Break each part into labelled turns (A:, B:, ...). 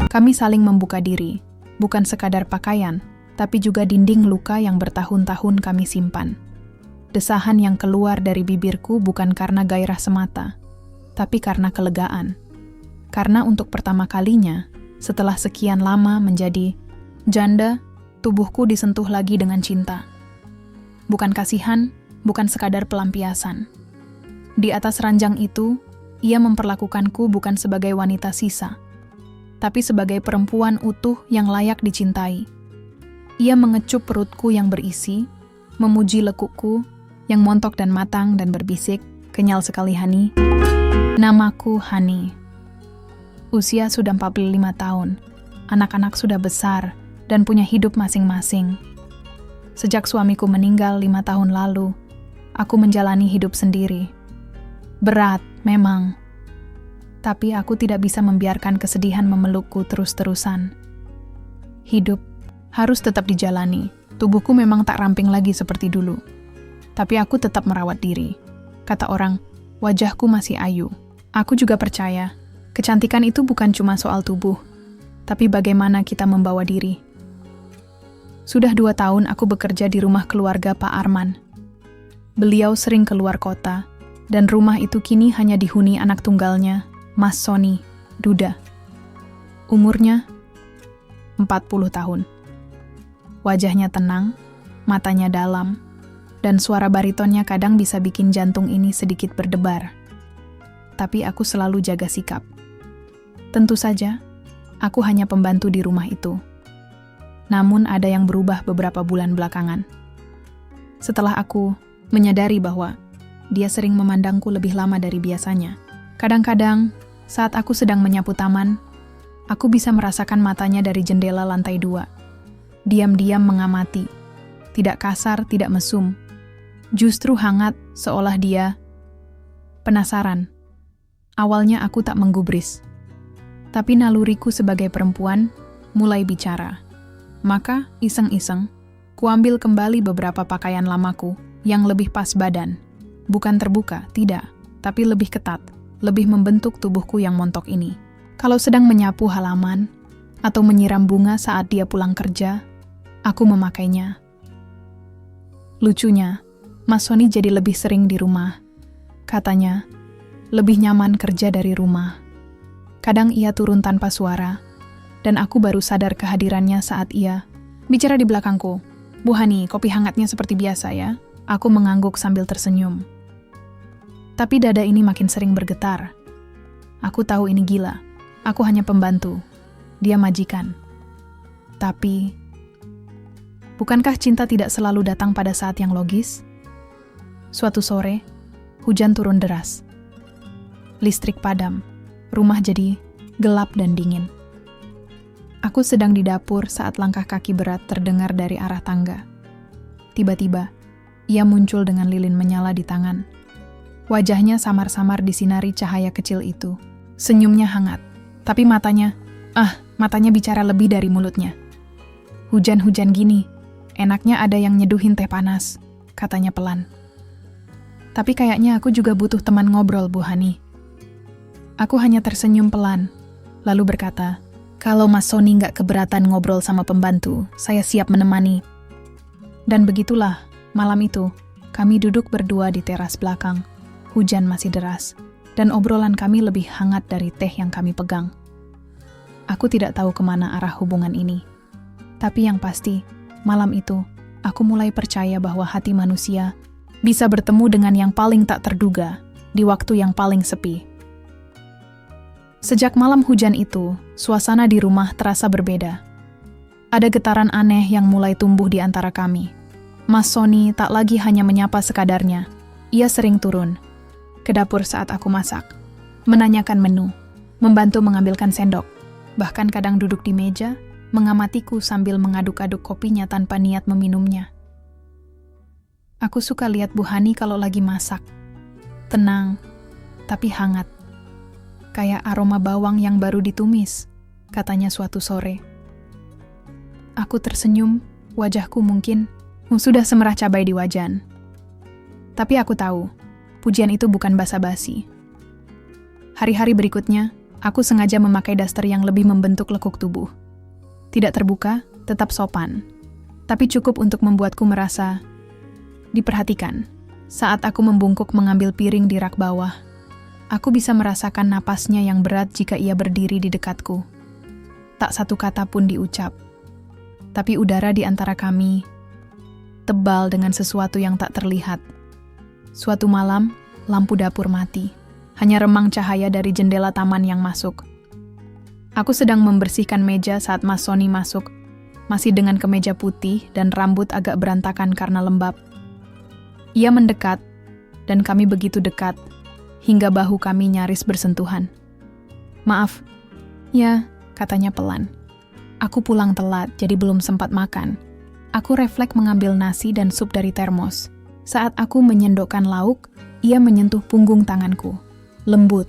A: Kami saling membuka diri, bukan sekadar pakaian, tapi juga dinding luka yang bertahun-tahun kami simpan. Desahan yang keluar dari bibirku bukan karena gairah semata, tapi karena kelegaan. Karena untuk pertama kalinya, setelah sekian lama menjadi janda, tubuhku disentuh lagi dengan cinta. Bukan kasihan, bukan sekadar pelampiasan. Di atas ranjang itu, ia memperlakukanku bukan sebagai wanita sisa, tapi sebagai perempuan utuh yang layak dicintai. Ia mengecup perutku yang berisi, memuji lekukku yang montok dan matang dan berbisik, "Kenyal sekali, Hani." Namaku Hani. Usia sudah 45 tahun. Anak-anak sudah besar dan punya hidup masing-masing. Sejak suamiku meninggal 5 tahun lalu, aku menjalani hidup sendiri. Berat, memang. Tapi aku tidak bisa membiarkan kesedihan memelukku terus-terusan. Hidup harus tetap dijalani. Tubuhku memang tak ramping lagi seperti dulu. Tapi aku tetap merawat diri. Kata orang, wajahku masih ayu. Aku juga percaya, kecantikan itu bukan cuma soal tubuh, tapi bagaimana kita membawa diri. Sudah 2 tahun aku bekerja di rumah keluarga Pak Arman. Beliau sering keluar kota, dan rumah itu kini hanya dihuni anak tunggalnya, Mas Sony, Duda. Umurnya 40 tahun. Wajahnya tenang, matanya dalam, dan suara baritonnya kadang bisa bikin jantung ini sedikit berdebar. Tapi aku selalu jaga sikap. Tentu saja, aku hanya pembantu di rumah itu. Namun ada yang berubah beberapa bulan belakangan. Setelah aku menyadari bahwa dia sering memandangku lebih lama dari biasanya. Kadang-kadang, saat aku sedang menyapu taman, aku bisa merasakan matanya dari jendela lantai 2. Diam-diam mengamati. Tidak kasar, tidak mesum. Justru hangat, seolah dia penasaran. Awalnya aku tak menggubris. Tapi naluriku sebagai perempuan mulai bicara. Maka, iseng-iseng, kuambil kembali beberapa pakaian lamaku yang lebih pas badan. Bukan terbuka, tidak, tapi lebih ketat, lebih membentuk tubuhku yang montok ini. Kalau sedang menyapu halaman, atau menyiram bunga saat dia pulang kerja, aku memakainya. Lucunya, Mas Sony jadi lebih sering di rumah. Katanya, lebih nyaman kerja dari rumah. Kadang ia turun tanpa suara, dan aku baru sadar kehadirannya saat ia bicara di belakangku. "Bu Hani, kopi hangatnya seperti biasa ya." Aku mengangguk sambil tersenyum. Tapi dada ini makin sering bergetar. Aku tahu ini gila. Aku hanya pembantu. Dia majikan. Tapi, bukankah cinta tidak selalu datang pada saat yang logis? Suatu sore, hujan turun deras. Listrik padam. Rumah jadi gelap dan dingin. Aku sedang di dapur saat langkah kaki berat terdengar dari arah tangga. Tiba-tiba, ia muncul dengan lilin menyala di tangan. Wajahnya samar-samar disinari cahaya kecil itu. Senyumnya hangat, tapi matanya bicara lebih dari mulutnya. "Hujan-hujan gini, enaknya ada yang nyeduhin teh panas," katanya pelan. "Tapi kayaknya aku juga butuh teman ngobrol, Bu Hani." Aku hanya tersenyum pelan, lalu berkata, "Kalau Mas Sony nggak keberatan ngobrol sama pembantu, saya siap menemani." Dan begitulah, malam itu, kami duduk berdua di teras belakang. Hujan masih deras, dan obrolan kami lebih hangat dari teh yang kami pegang. Aku tidak tahu kemana arah hubungan ini. Tapi yang pasti, malam itu, aku mulai percaya bahwa hati manusia bisa bertemu dengan yang paling tak terduga di waktu yang paling sepi. Sejak malam hujan itu, suasana di rumah terasa berbeda. Ada getaran aneh yang mulai tumbuh di antara kami. Mas Sony tak lagi hanya menyapa sekadarnya. Ia sering turun ke dapur saat aku masak, menanyakan menu, membantu mengambilkan sendok, bahkan kadang duduk di meja, mengamatiku sambil mengaduk-aduk kopinya tanpa niat meminumnya. Aku suka lihat Bu Hani kalau lagi masak. Tenang, tapi hangat. Kayak aroma bawang yang baru ditumis, katanya suatu sore. Aku tersenyum, wajahku mungkin sudah semerah cabai di wajan. Tapi aku tahu, pujian itu bukan basa-basi. Hari-hari berikutnya, Aku sengaja memakai daster yang lebih membentuk lekuk tubuh. Tidak terbuka, tetap sopan. Tapi cukup untuk membuatku merasa diperhatikan. Saat aku membungkuk mengambil piring di rak bawah, aku bisa merasakan napasnya yang berat jika ia berdiri di dekatku. Tak satu kata pun diucap. Tapi udara di antara kami tebal dengan sesuatu yang tak terlihat. Suatu malam, lampu dapur mati. Hanya remang cahaya dari jendela taman yang masuk. Aku sedang membersihkan meja saat Mas Sony masuk, masih dengan kemeja putih dan rambut agak berantakan karena lembab. Ia mendekat, dan kami begitu dekat, hingga bahu kami nyaris bersentuhan. "Maaf." "Ya," katanya pelan. "Aku pulang telat, jadi belum sempat makan." Aku refleks mengambil nasi dan sup dari termos. Saat aku menyendokkan lauk, ia menyentuh punggung tanganku. Lembut.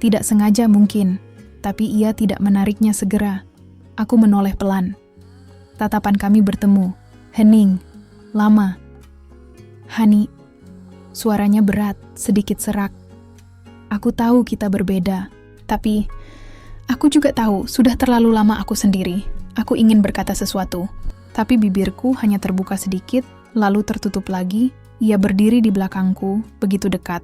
A: Tidak sengaja mungkin, tapi ia tidak menariknya segera. Aku menoleh pelan. Tatapan kami bertemu, hening, lama. "Hani," suaranya berat, sedikit serak. "Aku tahu kita berbeda, tapi aku juga tahu sudah terlalu lama aku sendiri." Aku ingin berkata sesuatu, tapi bibirku hanya terbuka sedikit, lalu tertutup lagi. Ia berdiri di belakangku, begitu dekat.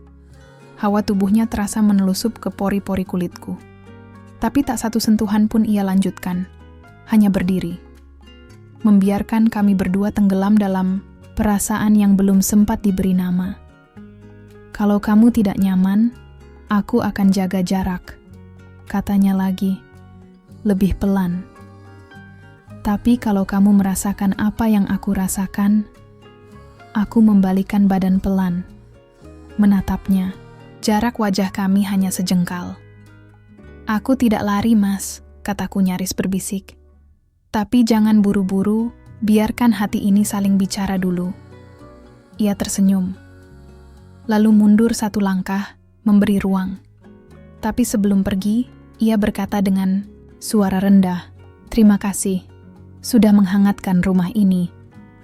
A: Hawa tubuhnya terasa menelusup ke pori-pori kulitku. Tapi tak satu sentuhan pun ia lanjutkan. Hanya berdiri. Membiarkan kami berdua tenggelam dalam perasaan yang belum sempat diberi nama. "Kalau kamu tidak nyaman, aku akan jaga jarak," katanya lagi, lebih pelan. "Tapi kalau kamu merasakan apa yang aku rasakan," aku membalikkan badan pelan, menatapnya. Jarak wajah kami hanya sejengkal. "Aku tidak lari, Mas," kataku nyaris berbisik. "Tapi jangan buru-buru, biarkan hati ini saling bicara dulu." Ia tersenyum. Lalu mundur satu langkah, memberi ruang. Tapi sebelum pergi, ia berkata dengan suara rendah, "Terima kasih, sudah menghangatkan rumah ini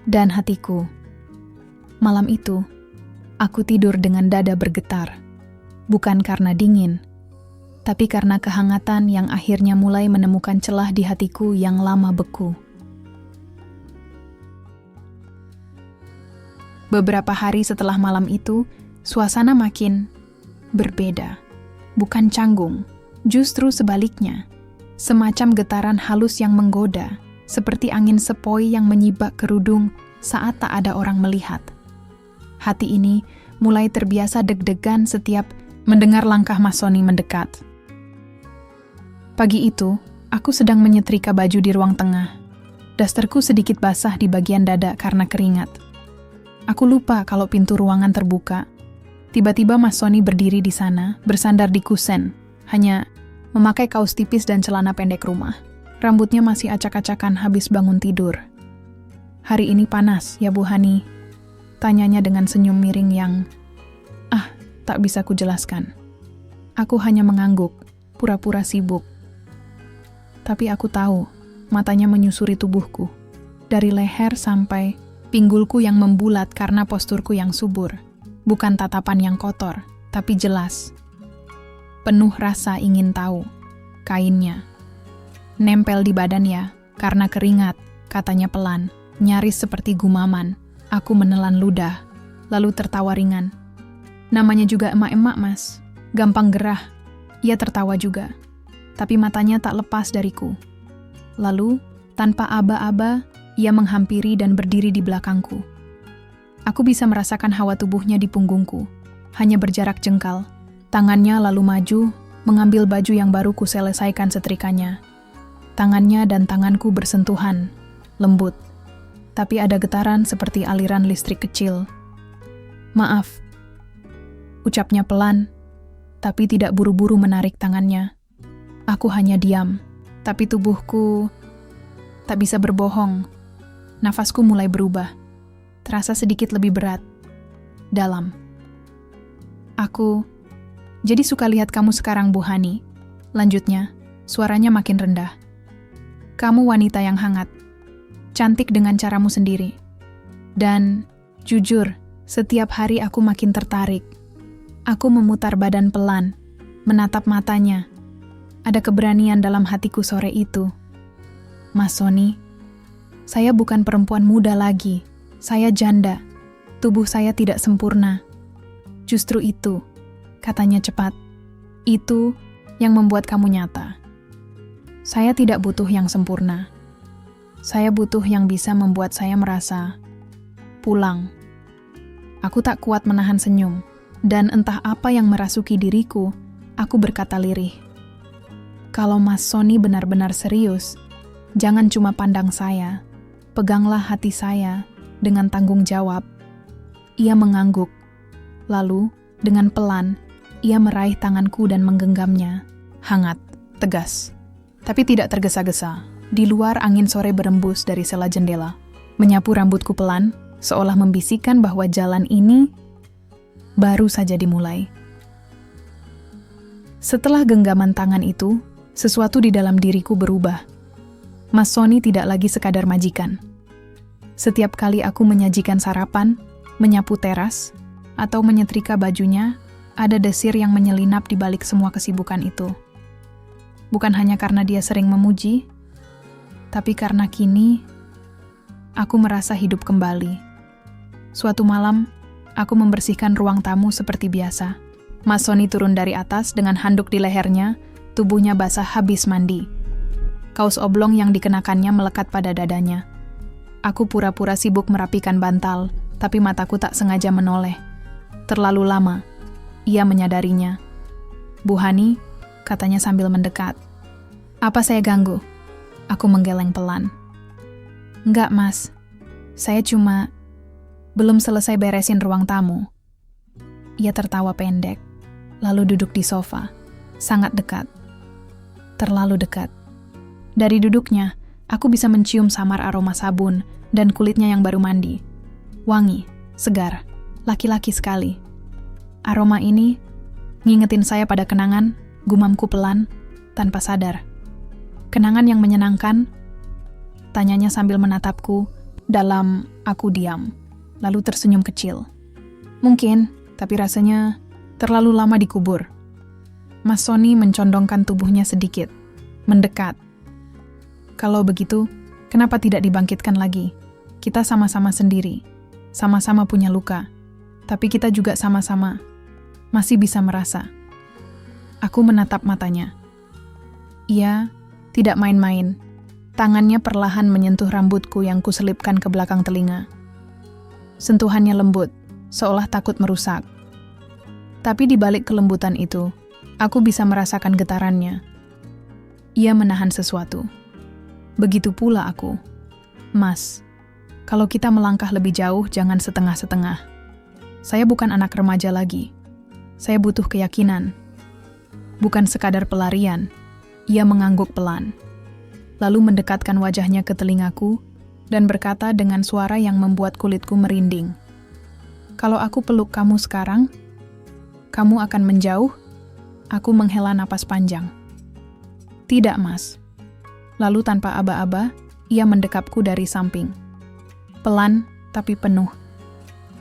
A: dan hatiku." Malam itu, aku tidur dengan dada bergetar. Bukan karena dingin, tapi karena kehangatan yang akhirnya mulai menemukan celah di hatiku yang lama beku. Beberapa hari setelah malam itu, suasana makin berbeda. Bukan canggung, justru sebaliknya. Semacam getaran halus yang menggoda, seperti angin sepoi yang menyibak kerudung saat tak ada orang melihat. Hati ini mulai terbiasa deg-degan setiap mendengar langkah Mas Sony mendekat. Pagi itu, aku sedang menyetrika baju di ruang tengah. Dasterku sedikit basah di bagian dada karena keringat. Aku lupa kalau pintu ruangan terbuka. Tiba-tiba Mas Sony berdiri di sana, bersandar di kusen, hanya memakai kaos tipis dan celana pendek rumah. Rambutnya masih acak-acakan habis bangun tidur. "Hari ini panas, ya Bu Hani?" tanyanya dengan senyum miring yang tak bisa kujelaskan. Aku hanya mengangguk, pura-pura sibuk. Tapi aku tahu, matanya menyusuri tubuhku. Dari leher sampai pinggulku yang membulat karena posturku yang subur. Bukan tatapan yang kotor, tapi jelas. Penuh rasa ingin tahu. Kainnya nempel di badan ya, karena keringat, katanya pelan, nyaris seperti gumaman. Aku menelan ludah, lalu tertawa ringan. "Namanya juga emak-emak, Mas. Gampang gerah." Ia tertawa juga, tapi matanya tak lepas dariku. Lalu, tanpa aba-aba, ia menghampiri dan berdiri di belakangku. Aku bisa merasakan hawa tubuhnya di punggungku, hanya berjarak jengkal. Tangannya lalu maju, mengambil baju yang baru kuselesaikan setrikanya. Tangannya dan tanganku bersentuhan, lembut. Tapi ada getaran seperti aliran listrik kecil. "Maaf," ucapnya pelan, tapi tidak buru-buru menarik tangannya. Aku hanya diam, tapi tubuhku tak bisa berbohong. Nafasku mulai berubah, terasa sedikit lebih berat, dalam. "Aku jadi suka lihat kamu sekarang, Bu Hani," lanjutnya, suaranya makin rendah. "Kamu wanita yang hangat, cantik dengan caramu sendiri. Dan, jujur, setiap hari aku makin tertarik." Aku memutar badan pelan, menatap matanya, Ada keberanian dalam hatiku sore itu. Mas Sony, saya bukan perempuan muda lagi. Saya janda. Tubuh saya tidak sempurna. Justru itu, katanya cepat, itu yang membuat kamu nyata. Saya tidak butuh yang sempurna. Saya butuh yang bisa membuat saya merasa pulang. Aku tak kuat menahan senyum, dan entah apa yang merasuki diriku, aku berkata lirih. Kalau Mas Sony benar-benar serius, jangan cuma pandang saya, peganglah hati saya dengan tanggung jawab. Ia mengangguk. Lalu, dengan pelan, ia meraih tanganku dan menggenggamnya. Hangat, tegas, tapi tidak tergesa-gesa. Di luar angin sore berembus dari sela jendela, menyapu rambutku pelan, seolah membisikkan bahwa jalan ini baru saja dimulai. Setelah genggaman tangan itu, sesuatu di dalam diriku berubah. Mas Sony tidak lagi sekadar majikan. Setiap kali aku menyajikan sarapan, menyapu teras, atau menyetrika bajunya, ada desir yang menyelinap di balik semua kesibukan itu. Bukan hanya karena dia sering memuji, tapi karena kini aku merasa hidup kembali. Suatu malam, aku membersihkan ruang tamu seperti biasa. Mas Sony turun dari atas dengan handuk di lehernya, tubuhnya basah habis mandi. Kaos oblong yang dikenakannya melekat pada dadanya. Aku pura-pura sibuk merapikan bantal, tapi mataku tak sengaja menoleh. Terlalu lama, ia menyadarinya. Bu Hani, katanya sambil mendekat. Apa saya ganggu? Aku menggeleng pelan. Enggak, Mas. Saya cuma belum selesai beresin ruang tamu. Ia tertawa pendek, lalu duduk di sofa, sangat dekat. Terlalu dekat. Dari duduknya, aku bisa mencium samar aroma sabun dan kulitnya yang baru mandi. Wangi, segar. Laki-laki sekali. Aroma ini ngingetin saya pada kenangan, gumamku pelan, tanpa sadar. Kenangan yang menyenangkan, tanyanya sambil menatapku, dalam aku diam, lalu tersenyum kecil. Mungkin, tapi rasanya terlalu lama dikubur. Mas Sony mencondongkan tubuhnya sedikit, mendekat. Kalau begitu, kenapa tidak dibangkitkan lagi? Kita sama-sama sendiri, sama-sama punya luka. Tapi kita juga sama-sama masih bisa merasa. Aku menatap matanya. Ia tidak main-main. Tangannya perlahan menyentuh rambutku yang kuselipkan ke belakang telinga. Sentuhannya lembut, seolah takut merusak. Tapi di balik kelembutan itu, aku bisa merasakan getarannya. Ia menahan sesuatu. Begitu pula aku. Mas, kalau kita melangkah lebih jauh, jangan setengah-setengah. Saya bukan anak remaja lagi. Saya butuh keyakinan. Bukan sekadar pelarian. Ia mengangguk pelan. Lalu mendekatkan wajahnya ke telingaku dan berkata dengan suara yang membuat kulitku merinding. Kalau aku peluk kamu sekarang, kamu akan menjauh? Aku menghela napas panjang. Tidak, Mas. Lalu tanpa aba-aba, ia mendekapku dari samping. Pelan tapi penuh.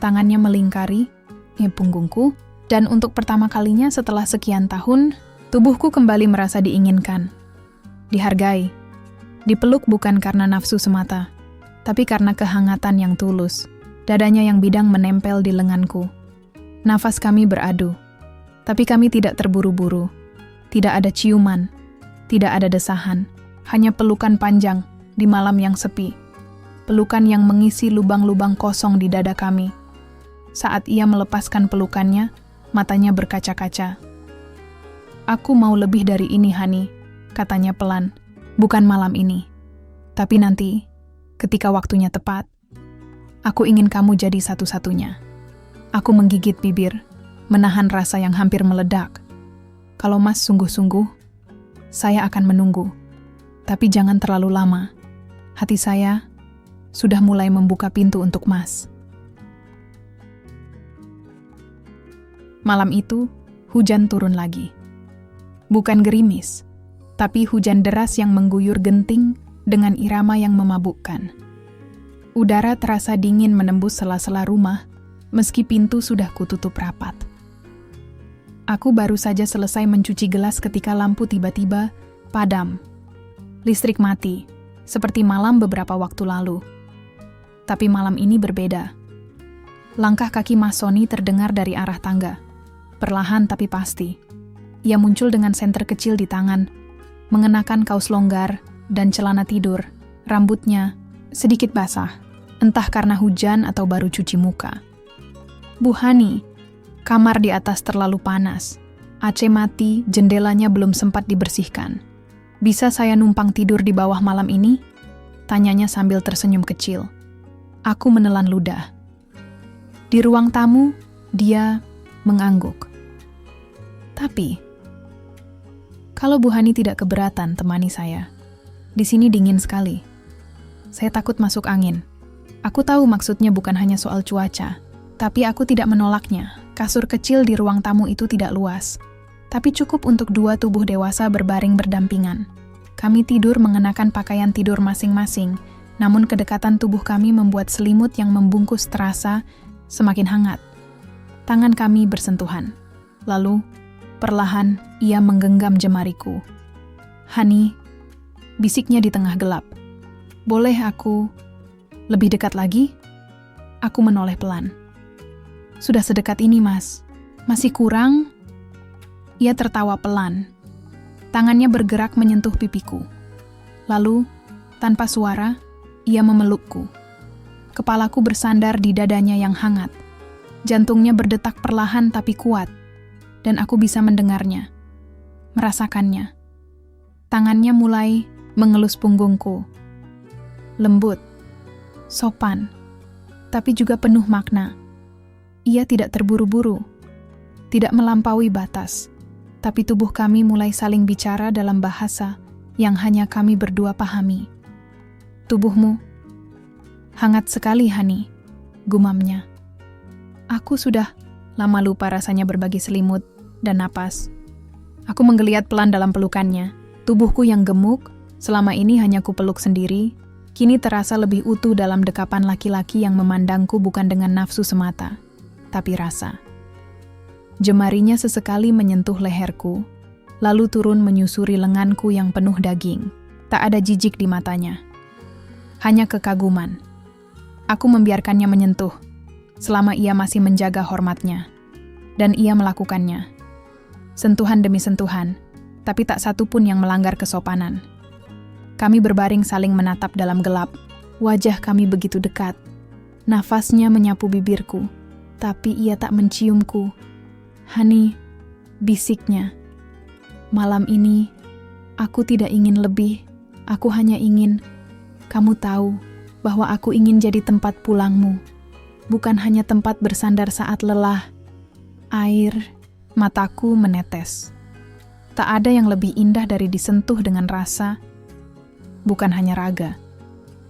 A: Tangannya melingkari punggungku, dan untuk pertama kalinya setelah sekian tahun, tubuhku kembali merasa diinginkan, dihargai, dipeluk bukan karena nafsu semata, tapi karena kehangatan yang tulus. Dadanya yang bidang menempel di lenganku. Nafas kami beradu, tapi kami tidak terburu-buru. Tidak ada ciuman, tidak ada desahan, hanya pelukan panjang di malam yang sepi. Pelukan yang mengisi lubang-lubang kosong di dada kami. Saat ia melepaskan pelukannya, matanya berkaca-kaca. Aku mau lebih dari ini, Hani, katanya pelan. Bukan malam ini, tapi nanti, ketika waktunya tepat, aku ingin kamu jadi satu-satunya. Aku menggigit bibir, menahan rasa yang hampir meledak. Kalau Mas sungguh-sungguh, saya akan menunggu. Tapi jangan terlalu lama. Hati saya sudah mulai membuka pintu untuk Mas. Malam itu, hujan turun lagi. Bukan gerimis, tapi hujan deras yang mengguyur genting dengan irama yang memabukkan. Udara terasa dingin menembus sela-sela rumah, meski pintu sudah kututup rapat. Aku baru saja selesai mencuci gelas ketika lampu tiba-tiba padam. Listrik mati, seperti malam beberapa waktu lalu. Tapi malam ini berbeda. Langkah kaki Mas Sony terdengar dari arah tangga. Perlahan tapi pasti. Ia muncul dengan senter kecil di tangan, mengenakan kaos longgar dan celana tidur. Rambutnya sedikit basah, entah karena hujan atau baru cuci muka. "Bu Hani, kamar di atas terlalu panas. AC mati, jendelanya belum sempat dibersihkan. Bisa saya numpang tidur di bawah malam ini?" Tanyanya sambil tersenyum kecil. Aku menelan ludah. Di ruang tamu, dia mengangguk. "Tapi, kalau Bu Hani tidak keberatan temani saya, di sini dingin sekali. Saya takut masuk angin. Aku tahu maksudnya bukan hanya soal cuaca, tapi aku tidak menolaknya. Kasur kecil di ruang tamu itu tidak luas, tapi cukup untuk 2 tubuh dewasa berbaring berdampingan. Kami tidur mengenakan pakaian tidur masing-masing, namun kedekatan tubuh kami membuat selimut yang membungkus terasa semakin hangat. Tangan kami bersentuhan. Lalu, perlahan ia menggenggam jemariku. "Hani," bisiknya di tengah gelap. "Boleh aku lebih dekat lagi?" Aku menoleh pelan. "Sudah sedekat ini, Mas. Masih kurang?" Ia tertawa pelan. Tangannya bergerak menyentuh pipiku. Lalu, tanpa suara, ia memelukku. Kepalaku bersandar di dadanya yang hangat. Jantungnya berdetak perlahan tapi kuat, dan aku bisa mendengarnya, merasakannya. Tangannya mulai mengelus punggungku. Lembut, sopan, tapi juga penuh makna. Ia tidak terburu-buru, tidak melampaui batas, tapi tubuh kami mulai saling bicara dalam bahasa yang hanya kami berdua pahami. "Tubuhmu hangat sekali, Hani," gumamnya. Aku sudah lama lupa rasanya berbagi selimut dan napas. Aku menggeliat pelan dalam pelukannya. Tubuhku yang gemuk, selama ini hanya kupeluk sendiri, kini terasa lebih utuh dalam dekapan laki-laki yang memandangku bukan dengan nafsu semata, tapi rasa. Jemarinya sesekali menyentuh leherku, lalu turun menyusuri lenganku yang penuh daging. Tak ada jijik di matanya, hanya kekaguman. Aku membiarkannya menyentuh, selama ia masih menjaga hormatnya. Dan ia melakukannya. Sentuhan demi sentuhan, tapi tak satu pun yang melanggar kesopanan. Kami berbaring saling menatap dalam gelap. Wajah kami begitu dekat. Nafasnya menyapu bibirku, tapi ia tak menciumku. "Hani," bisiknya. "Malam ini, aku tidak ingin lebih. Aku hanya ingin kamu tahu bahwa aku ingin jadi tempat pulangmu. Bukan hanya tempat bersandar saat lelah." Air mataku menetes. Tak ada yang lebih indah dari disentuh dengan rasa, bukan hanya raga.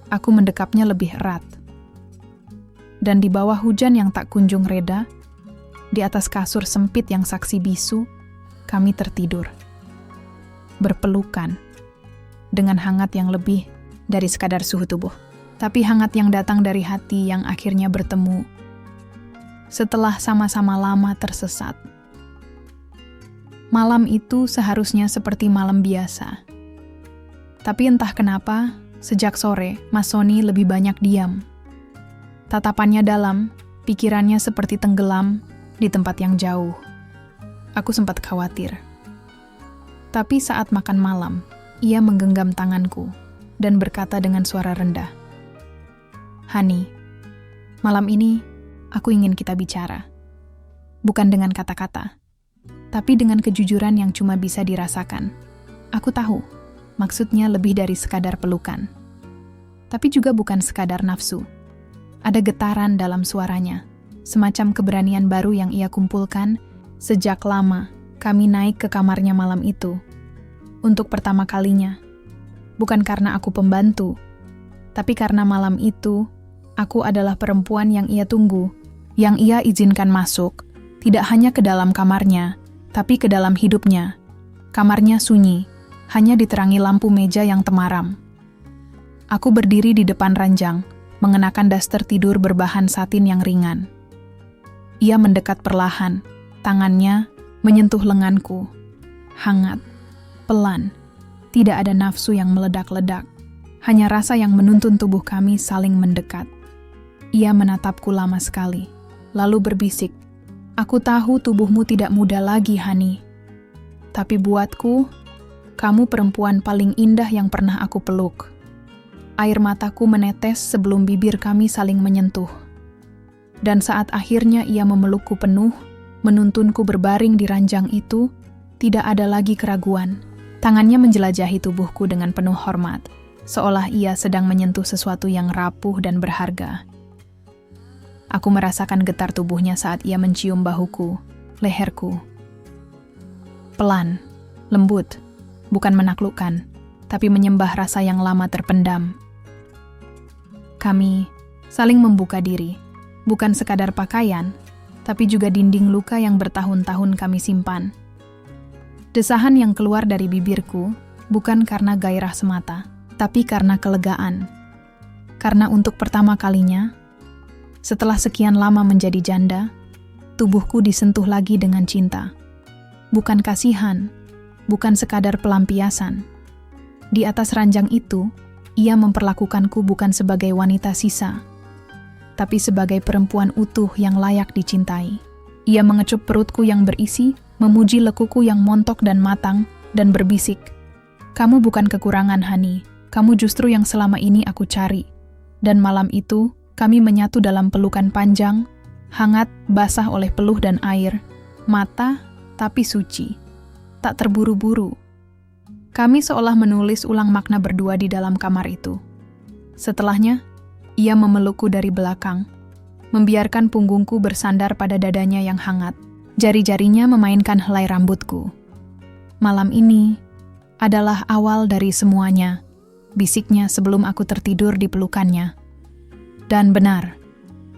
A: Aku mendekapnya lebih erat. Dan di bawah hujan yang tak kunjung reda, di atas kasur sempit yang saksi bisu, kami tertidur. Berpelukan, dengan hangat yang lebih dari sekadar suhu tubuh. Tapi hangat yang datang dari hati yang akhirnya bertemu setelah sama-sama lama tersesat. Malam itu seharusnya seperti malam biasa. Tapi entah kenapa, sejak sore, Mas Sony lebih banyak diam. Tatapannya dalam, pikirannya seperti tenggelam di tempat yang jauh. Aku sempat khawatir. Tapi saat makan malam, ia menggenggam tanganku dan berkata dengan suara rendah, "Hani, malam ini aku ingin kita bicara. Bukan dengan kata-kata, tapi dengan kejujuran yang cuma bisa dirasakan. Aku tahu, maksudnya lebih dari sekadar pelukan. Tapi juga bukan sekadar nafsu. Ada getaran dalam suaranya, semacam keberanian baru yang ia kumpulkan sejak lama kami naik ke kamarnya malam itu. Untuk pertama kalinya, bukan karena aku pembantu, tapi karena malam itu, aku adalah perempuan yang ia tunggu, yang ia izinkan masuk, tidak hanya ke dalam kamarnya, tapi ke dalam hidupnya. Kamarnya sunyi, hanya diterangi lampu meja yang temaram. Aku berdiri di depan ranjang, mengenakan daster tidur berbahan satin yang ringan. Ia mendekat perlahan, tangannya menyentuh lenganku. Hangat, pelan, tidak ada nafsu yang meledak-ledak. Hanya rasa yang menuntun tubuh kami saling mendekat. Ia menatapku lama sekali, lalu berbisik, "Aku tahu tubuhmu tidak muda lagi, Hani. Tapi buatku, kamu perempuan paling indah yang pernah aku peluk." Air mataku menetes sebelum bibir kami saling menyentuh. Dan saat akhirnya ia memelukku penuh, menuntunku berbaring di ranjang itu, tidak ada lagi keraguan. Tangannya menjelajahi tubuhku dengan penuh hormat, seolah ia sedang menyentuh sesuatu yang rapuh dan berharga. Aku merasakan getar tubuhnya saat ia mencium bahuku, leherku. Pelan, lembut, bukan menaklukkan, tapi menyembah rasa yang lama terpendam. Kami saling membuka diri, bukan sekadar pakaian, tapi juga dinding luka yang bertahun-tahun kami simpan. Desahan yang keluar dari bibirku bukan karena gairah semata, tapi karena kelegaan. Karena untuk pertama kalinya, setelah sekian lama menjadi janda, tubuhku disentuh lagi dengan cinta. Bukan kasihan, bukan sekadar pelampiasan. Di atas ranjang itu, ia memperlakukanku bukan sebagai wanita sisa, tapi sebagai perempuan utuh yang layak dicintai. Ia mengecup perutku yang berisi, memuji lekuku yang montok dan matang, dan berbisik, "Kamu bukan kekurangan, Hani. Kamu justru yang selama ini aku cari." Dan malam itu, kami menyatu dalam pelukan panjang, hangat, basah oleh peluh dan air, mata, tapi suci. Tak terburu-buru. Kami seolah menulis ulang makna berdua di dalam kamar itu. Setelahnya, ia memelukku dari belakang, membiarkan punggungku bersandar pada dadanya yang hangat. Jari-jarinya memainkan helai rambutku. "Malam ini adalah awal dari semuanya," bisiknya sebelum aku tertidur di pelukannya. Dan benar,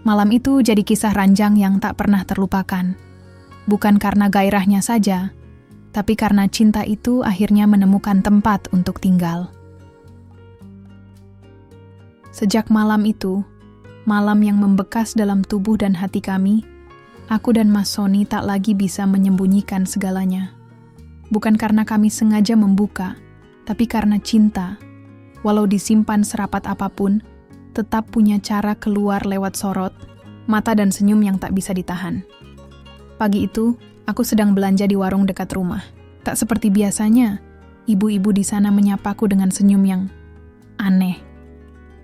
A: malam itu jadi kisah ranjang yang tak pernah terlupakan. Bukan karena gairahnya saja, tapi karena cinta itu akhirnya menemukan tempat untuk tinggal. Sejak malam itu, malam yang membekas dalam tubuh dan hati kami, aku dan Mas Sony tak lagi bisa menyembunyikan segalanya. Bukan karena kami sengaja membuka, tapi karena cinta, walau disimpan serapat apapun, tetap punya cara keluar lewat sorot, mata dan senyum yang tak bisa ditahan. Pagi itu, aku sedang belanja di warung dekat rumah. Tak seperti biasanya, ibu-ibu di sana menyapaku dengan senyum yang aneh.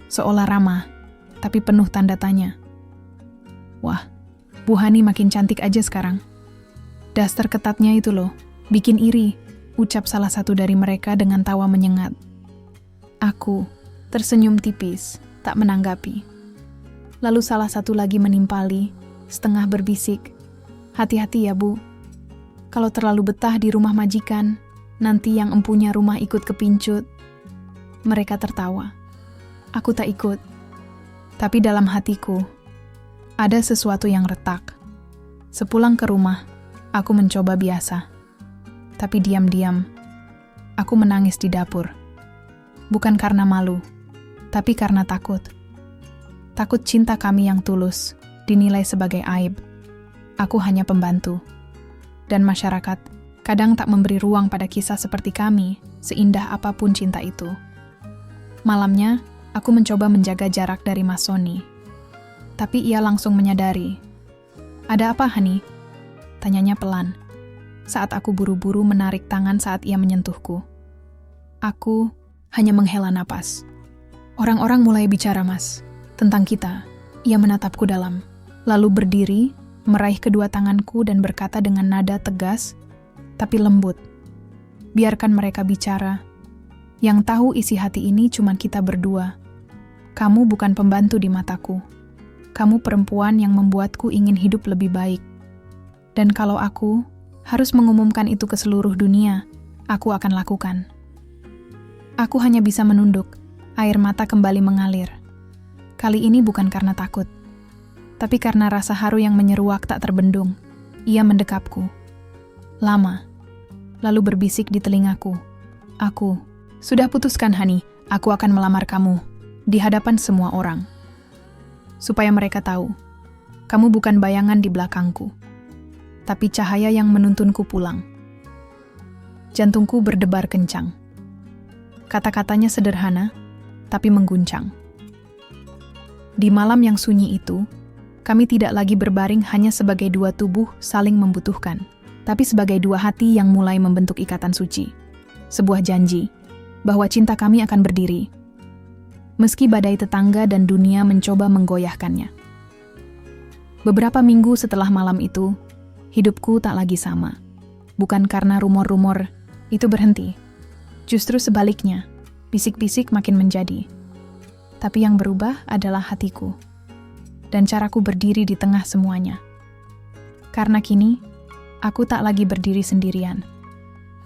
A: Seolah ramah, tapi penuh tanda tanya. "Wah, Bu Hani makin cantik aja sekarang. Daster ketatnya itu loh, bikin iri," ucap salah satu dari mereka dengan tawa menyengat. Aku tersenyum tipis, tak menanggapi. Lalu salah satu lagi menimpali, setengah berbisik, "Hati-hati ya Bu. Kalau terlalu betah di rumah majikan, nanti yang empunya rumah ikut kepincut." Mereka tertawa. Aku tak ikut. Tapi dalam hatiku, ada sesuatu yang retak. Sepulang ke rumah, aku mencoba biasa. Tapi diam-diam, aku menangis di dapur. Bukan karena malu, tapi karena takut. Takut cinta kami yang tulus dinilai sebagai aib. Aku hanya pembantu. Dan masyarakat kadang tak memberi ruang pada kisah seperti kami, seindah apapun cinta itu. Malamnya, aku mencoba menjaga jarak dari Mas Sony. Tapi ia langsung menyadari. "Ada apa, Hani?" Tanyanya pelan, saat aku buru-buru menarik tangan saat ia menyentuhku. Aku hanya menghela napas. "Orang-orang mulai bicara, Mas, tentang kita." Ia menatapku dalam, lalu berdiri, meraih kedua tanganku dan berkata dengan nada tegas, tapi lembut, "Biarkan mereka bicara. Yang tahu isi hati ini cuma kita berdua. Kamu bukan pembantu di mataku. Kamu perempuan yang membuatku ingin hidup lebih baik. Dan kalau aku harus mengumumkan itu ke seluruh dunia, aku akan lakukan." Aku hanya bisa menunduk, air mata kembali mengalir. Kali ini bukan karena takut, tapi karena rasa haru yang menyeruak tak terbendung. Ia mendekapku. Lama, lalu berbisik di telingaku. "Aku sudah putuskan, Hani. Aku akan melamar kamu di hadapan semua orang. Supaya mereka tahu, kamu bukan bayangan di belakangku." tapi cahaya yang menuntunku pulang. Jantungku berdebar kencang. Kata-katanya sederhana, tapi mengguncang. Di malam yang sunyi itu, kami tidak lagi berbaring hanya sebagai dua tubuh saling membutuhkan, tapi sebagai dua hati yang mulai membentuk ikatan suci. Sebuah janji bahwa cinta kami akan berdiri, meski badai tetangga dan dunia mencoba menggoyahkannya. Beberapa minggu setelah malam itu, hidupku tak lagi sama. Bukan karena rumor-rumor itu berhenti. Justru sebaliknya, bisik-bisik makin menjadi. Tapi yang berubah adalah hatiku dan caraku berdiri di tengah semuanya. Karena kini, aku tak lagi berdiri sendirian.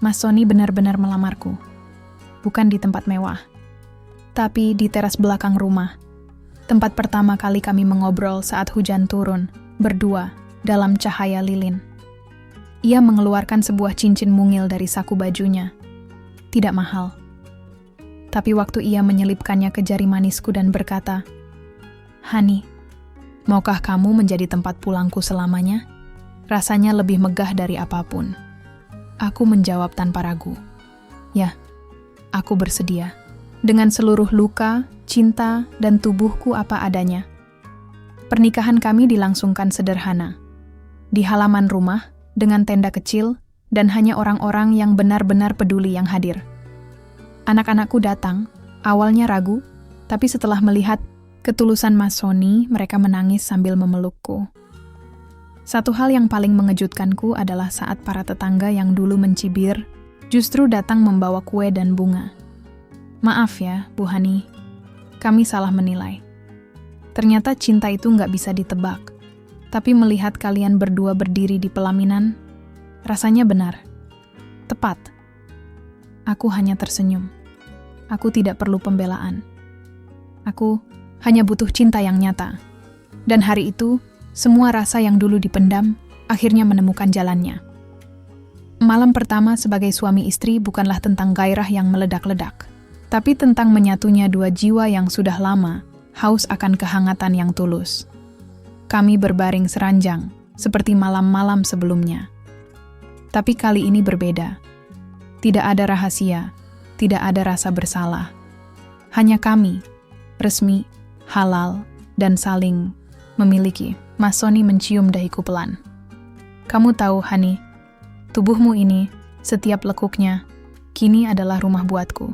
A: Mas Sony benar-benar melamarku. Bukan di tempat mewah, tapi di teras belakang rumah. Tempat pertama kali kami mengobrol saat hujan turun, berdua, dalam cahaya lilin. Ia mengeluarkan sebuah cincin mungil dari saku bajunya. Tidak mahal. Tapi waktu ia menyelipkannya ke jari manisku dan berkata, "Hani, maukah kamu menjadi tempat pulangku selamanya?" Rasanya lebih megah dari apapun. Aku menjawab tanpa ragu. Ya, aku bersedia. Dengan seluruh luka, cinta, dan tubuhku apa adanya. Pernikahan kami dilangsungkan sederhana. Di halaman rumah, dengan tenda kecil, dan hanya orang-orang yang benar-benar peduli yang hadir. Anak-anakku datang, awalnya ragu, tapi setelah melihat ketulusan Mas Sony, mereka menangis sambil memelukku. Satu hal yang paling mengejutkanku adalah saat para tetangga yang dulu mencibir, justru datang membawa kue dan bunga. Maaf ya, Bu Hani, kami salah menilai. Ternyata cinta itu nggak bisa ditebak. Tapi melihat kalian berdua berdiri di pelaminan, rasanya benar. Tepat. Aku hanya tersenyum. Aku tidak perlu pembelaan. Aku hanya butuh cinta yang nyata. Dan hari itu, semua rasa yang dulu dipendam, akhirnya menemukan jalannya. Malam pertama sebagai suami istri bukanlah tentang gairah yang meledak-ledak, tapi tentang menyatunya dua jiwa yang sudah lama, haus akan kehangatan yang tulus. Kami berbaring seranjang, seperti malam-malam sebelumnya. Tapi kali ini berbeda. Tidak ada rahasia, tidak ada rasa bersalah. Hanya kami, resmi, halal, dan saling memiliki. Mas Sony mencium dahiku pelan. Kamu tahu, Hani, tubuhmu ini, setiap lekuknya, kini adalah rumah buatku.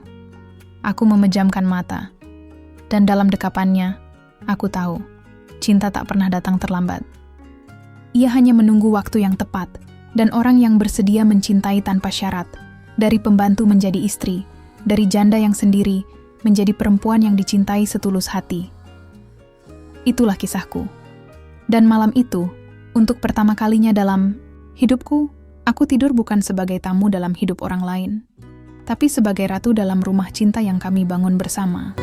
A: Aku memejamkan mata, dan dalam dekapannya, aku tahu, cinta tak pernah datang terlambat. Ia hanya menunggu waktu yang tepat, dan orang yang bersedia mencintai tanpa syarat, dari pembantu menjadi istri, dari janda yang sendiri, menjadi perempuan yang dicintai setulus hati. Itulah kisahku. Dan malam itu, untuk pertama kalinya dalam hidupku, aku tidur bukan sebagai tamu dalam hidup orang lain, tapi sebagai ratu dalam rumah cinta yang kami bangun bersama.